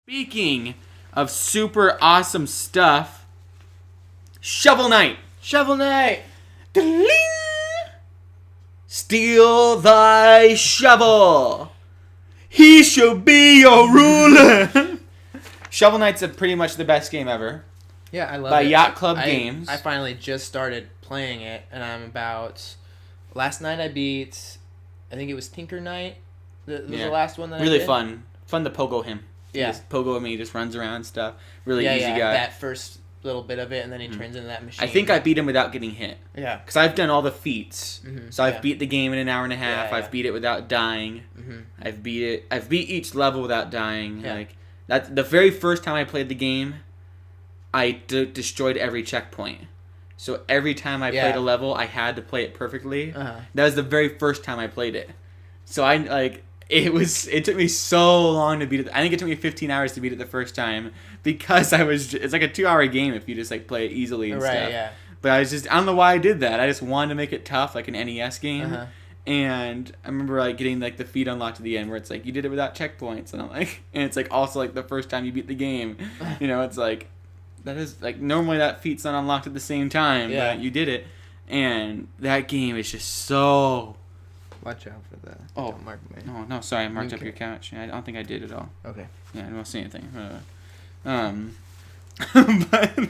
Speaking of super awesome stuff, Shovel Knight. Shovel Knight. Ding! Steal thy shovel. He shall be your ruler. Shovel Knight's pretty much the best game ever. Yeah, I love By it. Yacht Club Games. I finally just started playing it, and I'm about... Last night I beat... I think it was Tinker Knight. Was the last one that really I did. fun. Fun to pogo him. Yeah. Just pogo him, he just runs around and stuff. Really easy guy. That first little bit of it, and then he turns into that machine. I think I beat him without getting hit. Yeah. Because I've done all the feats. Mm-hmm. So I've beat the game in an hour and a half. Yeah, I've beat it without dying. Mm-hmm. I've beat each level without dying. Yeah. Like that's the very first time I played the game, I destroyed every checkpoint. So every time I played a level, I had to play it perfectly. Uh-huh. That was the very first time I played it. So it took me so long to beat it. I think it took me 15 hours to beat it the first time because it's like a 2-hour game if you just like play it easily and stuff. Yeah. But I don't know why I did that. I just wanted to make it tough, like an NES game. Uh-huh. And I remember like getting like the feat unlocked at the end where it's like you did it without checkpoints, and I'm like, and it's like also like the first time you beat the game. You know, it's like that is like normally that feat's not unlocked at the same time, but you did it, and that game is just so. Watch out for that. Oh, don't mark me. No, sorry, I marked up your couch. I don't think I did at all. Okay. Yeah, I don't see anything. But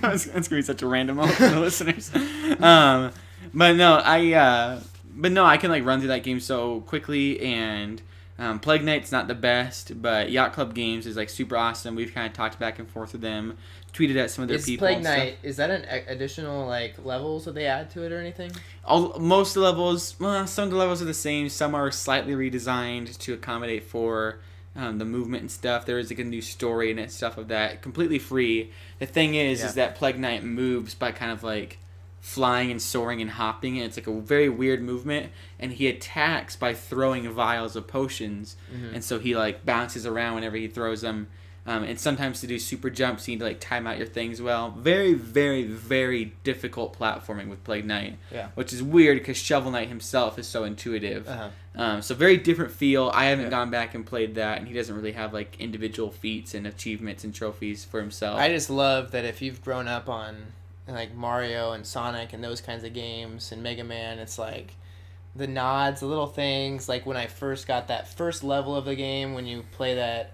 that's gonna be such a random moment for the listeners. But no, I can like run through that game so quickly, and Plague Knight's not the best, but Yacht Club Games is like super awesome. We've kind of talked back and forth with them, tweeted at some of their people. Plague Knight, is that an additional like levels that they add to it or anything? Most of the levels, some of the levels are the same. Some are slightly redesigned to accommodate for the movement and stuff. There is like a new story and stuff of that, completely free. The thing is that Plague Knight moves by kind of like flying and soaring and hopping, and it's like a very weird movement, and he attacks by throwing vials of potions, and so he like bounces around whenever he throws them, and sometimes to do super jumps you need to like time out your things well. Very, very, very difficult platforming with Plague Knight, which is weird because Shovel Knight himself is so intuitive. So very different feel. I haven't gone back and played that, and he doesn't really have like individual feats and achievements and trophies for himself. I just love that if you've grown up on like Mario and Sonic and those kinds of games and Mega Man, it's like the nods, the little things. Like when I first got that first level of the game, when you play that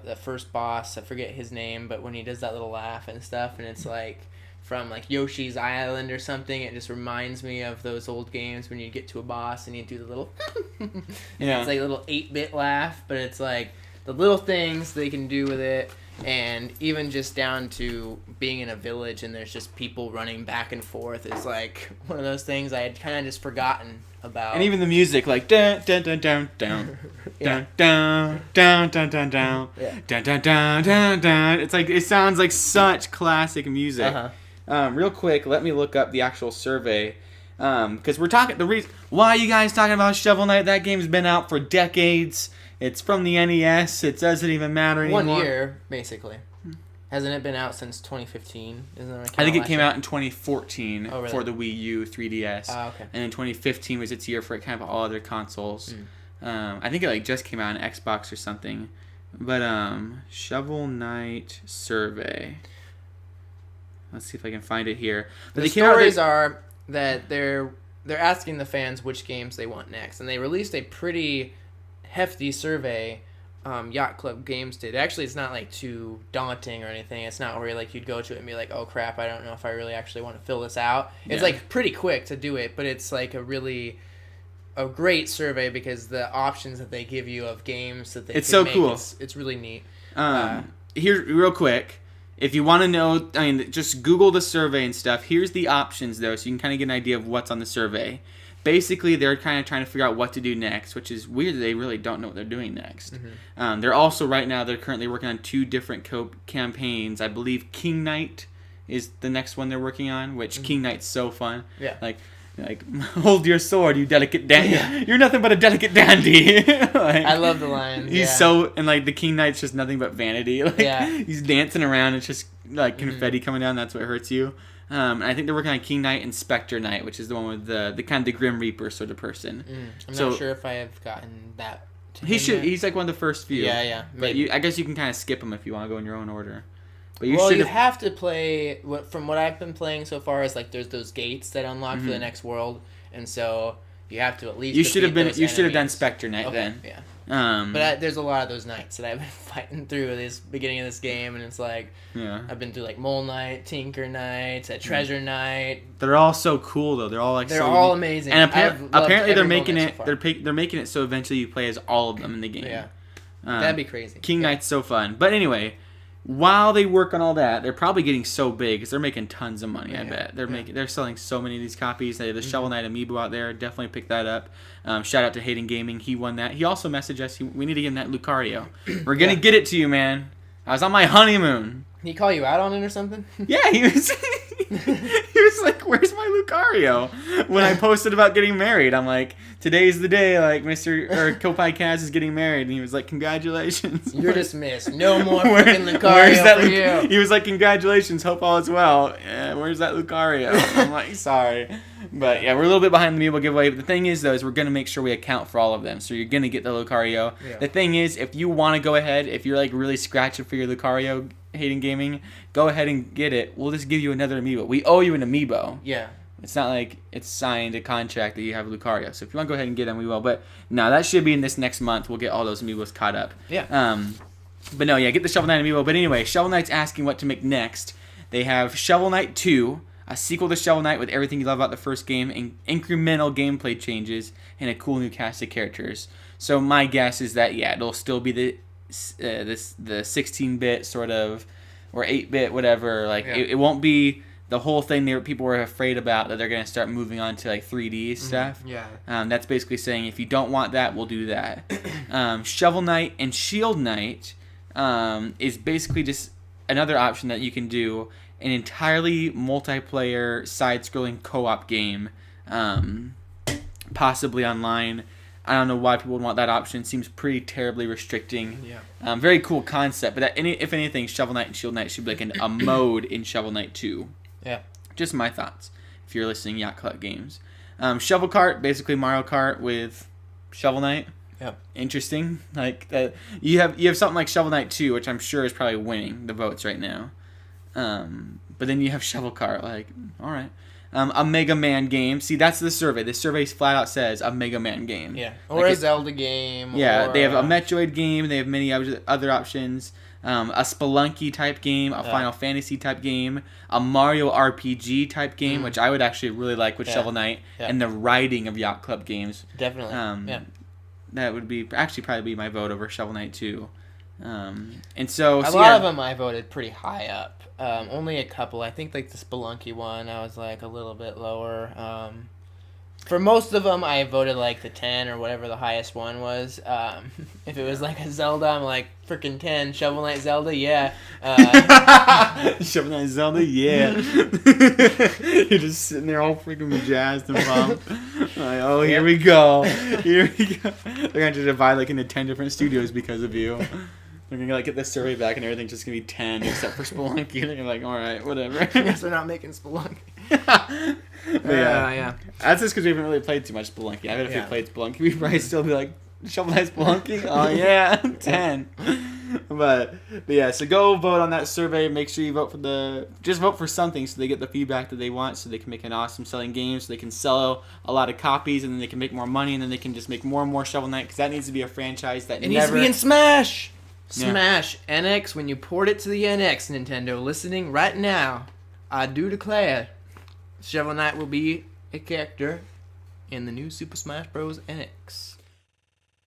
the first boss, I forget his name, but when he does that little laugh and stuff, and it's like from like Yoshi's Island or something, it just reminds me of those old games when you get to a boss and you do the little and it's like a little 8-bit laugh, but it's like the little things they can do with it. And even just down to being in a village and there's just people running back and forth is like one of those things I had kind of just forgotten about. And even the music, like dun dun dun dun dun dun dun dun dun dun dun dun dun dun dun dun. It's like it sounds like such classic music. Real quick, let me look up the actual survey. Because we're talking the reason why are you guys talking about Shovel Knight? That game's been out for decades. It's from the NES. It doesn't even matter anymore. 1 year, basically. Hasn't it been out since 2015? I think it came out in 2014 really? for the Wii U, 3DS. Oh, okay. And then 2015 was its year for kind of all other consoles. I think it like just came out on Xbox or something. But Shovel Knight survey. Let's see if I can find it here. But the stories are that they're asking the fans which games they want next, and they released a pretty hefty survey. Yacht Club Games did. Actually, it's not like too daunting or anything. It's not where like you'd go to it and be like, oh crap, I don't know if I really actually want to fill this out. It's like pretty quick to do it, but it's like a great survey because the options that they give you of games that they it's so make, cool. It's really neat. Here, real quick, if you want to know, I mean, just Google the survey and stuff. Here's the options though, so you can kind of get an idea of what's on the survey. Basically, they're kind of trying to figure out what to do next, which is weird that they really don't know what they're doing next. They're also, right now, they're currently working on 2 different campaigns. I believe King Knight is the next one they're working on, which King Knight's so fun. Yeah. Like hold your sword, you delicate dandy. You're nothing but a delicate dandy. I love the lines. He's and like the King Knight's just nothing but vanity. He's dancing around. It's just like confetti coming down. That's what hurts you. And I think they're working on King Knight and Spectre Knight, which is the one with the kind of the Grim Reaper sort of person. I'm not sure if I have gotten that He should. He's like one of the first few. Yeah. But I guess you can kind of skip him if you want to go in your own order. But you have to play. From what I've been playing so far, is like there's those gates that unlock for the next world, and so you have to at least. You should have done Spectre Knight then. Yeah. But there's a lot of those nights that I've been fighting through this beginning of this game, and it's like I've been through like Mole Knight, Tinker Knight, Treasure Knight. They're all so cool though. They're all like all amazing. And apparently they're making it. So they're making it so eventually you play as all of them in the game. Yeah, that'd be crazy. King Knight's so fun. But anyway, while they work on all that, they're probably getting so big because they're making tons of money. I bet they're selling so many of these copies. They have the Shovel Knight amiibo out there. Definitely pick that up. Shout out to Hayden Gaming. He won that. He also messaged us. We need to get him that Lucario. We're gonna get it to you, man. I was on my honeymoon. Did he call you out on it or something? Yeah, he was. He was like, "Where's my Lucario?" When I posted about getting married, I'm like, "Today's the day." Like Koppai Kaz is getting married, and he was like, "Congratulations." You're dismissed. No more freaking Lucario for you. He was like, "Congratulations. Hope all is well." Where's that Lucario? I'm like, sorry. But yeah, we're a little bit behind the amiibo giveaway. But the thing is, though, is we're going to make sure we account for all of them. So you're going to get the Lucario. Yeah. The thing is, if you want to go ahead, if you're like really scratching for your Lucario, Hayden Gaming, go ahead and get it. We'll just give you another amiibo. We owe you an amiibo. Yeah. It's not like it's signed a contract that you have Lucario. So if you want to go ahead and get them, we will. But no, that should be in this next month. We'll get all those amiibos caught up. Yeah. But no, yeah, get the Shovel Knight amiibo. But anyway, Shovel Knight's asking what to make next. They have Shovel Knight 2, a sequel to Shovel Knight with everything you love about the first game, and incremental gameplay changes, and a cool new cast of characters. So my guess is that, it'll still be the 16-bit sort of, or 8-bit, whatever. Like, it won't be the whole thing that people were afraid about, that they're going to start moving on to, like, 3D stuff. Yeah. That's basically saying, if you don't want that, we'll do that. Shovel Knight and Shield Knight is basically just another option that you can do, an entirely multiplayer side-scrolling co-op game, possibly online. I don't know why people would want that option. It seems pretty terribly restricting. Yeah. Very cool concept, but if anything, Shovel Knight and Shield Knight should be like a mode in Shovel Knight 2. Yeah. Just my thoughts, if you're listening Yacht Club Games. Shovel Kart, basically Mario Kart with Shovel Knight. Yeah. Interesting. Like you have something like Shovel Knight 2, which I'm sure is probably winning the votes right now. But then you have Shovel Kart, like, all right. A Mega Man game. See, that's the survey. The survey flat out says a Mega Man game. Yeah. Or like a Zelda game. Yeah, they have a Metroid game. They have many other options. A Spelunky type game, a Final Fantasy type game, a Mario RPG type game, which I would actually really like with Shovel Knight, and the writing of Yacht Club games. Definitely. That would be probably be my vote over Shovel Knight 2. And so a lot of them I voted pretty high up. Only a couple. I think like the Spelunky one, I was like a little bit lower. For most of them, I voted like the 10 or whatever the highest one was. If it was like a Zelda, I'm like freaking 10. Shovel Knight Zelda, yeah. Shovel Knight Zelda, yeah. You're just sitting there all freaking jazzed and pumped. Like, oh, here we go. Here we go. They're going to divide like into 10 different studios because of you. They're going to like get this survey back and everything's just going to be 10 except for Spelunky. They're like, all right, whatever. I guess they're not making Spelunky. Yeah. That's just because we haven't really played too much Spelunky. I bet if we played Spelunky, we'd probably still be like, Shovel Knight Spelunky? Oh, yeah, 10. But yeah, so go vote on that survey. Make sure you just vote for something so they get the feedback that they want, so they can make an awesome selling game, so they can sell a lot of copies, and then they can make more money, and then they can just make more and more Shovel Knight, because that needs to be a franchise that needs to be in Smash! Smash NX, when you port it to the NX, Nintendo, listening right now, I do declare Shovel Knight will be a character in the new Super Smash Bros. NX.